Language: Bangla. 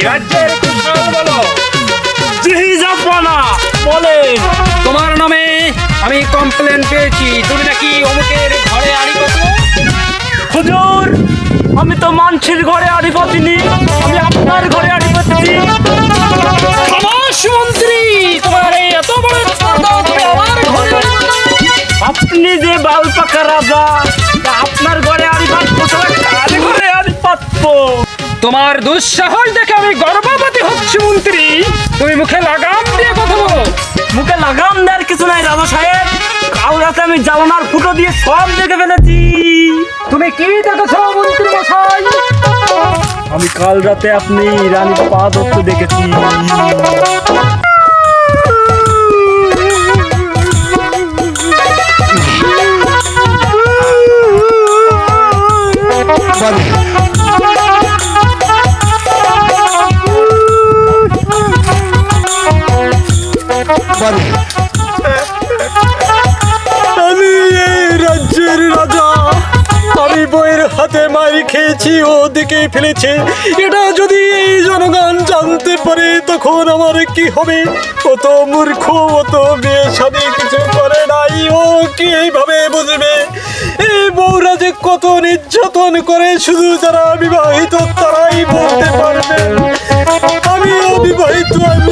রাজ্যের কুশল বলো। জি জাফরানা, বলেন। তোমার নামে আমি কমপ্লেন পেয়েছি, তুমি নাকি অমুকের ঘরে আড়ি করছো। হুজুর, আমি তো মানসির ঘরে আড়ি পাতিনি, আমি আপনার ঘরে আড়ি পাতেছি। খামোশ মন্ত্রী, তোমার এই এত বড় স্পর্ধা, তুমি আমার ঘরে আড়ি পাতো? আপনি যে বাল পাকা রাজা, তা আপনার ঘরে আড়ি পাতবো, তবে কার ঘরে আড়ি পাতবো? তোমার দুঃসাহস দেখে আমি গর্ভবতী হচ্ছি মন্ত্রী। তুমি মুখে লাগাম দিয়ে কথা বলো। মুখে লাগাম দেওয়ার কিছু নাই রাজা সাহেব, কাল রাতে আমি জ্বালানার ফুটো দিয়ে সব দেখে ফেলেছি। তুমি কি দেখেছো মন্ত্রী মশাই? আমি কাল রাতে আপনি রানীর পা ধরতে দেখেছি। আমি এই রাজ্যের রাজা, আমি বইয়ের হাতে মারি খেয়েছি, ও দিকে ফেলেছে। এটা যদি এই জনগণ জানতে পারে তখন আমার কি হবে? ও তো মূর্খ, ও তো বিয়ে শাদী কিছু করে নাই, ও কি এইভাবে বুঝবে এই বউরা যে কত নির্যাতন করে? শুধু যারা বিবাহিত তারাই বলতে পারবে। আমি অবিবাহিত, আমি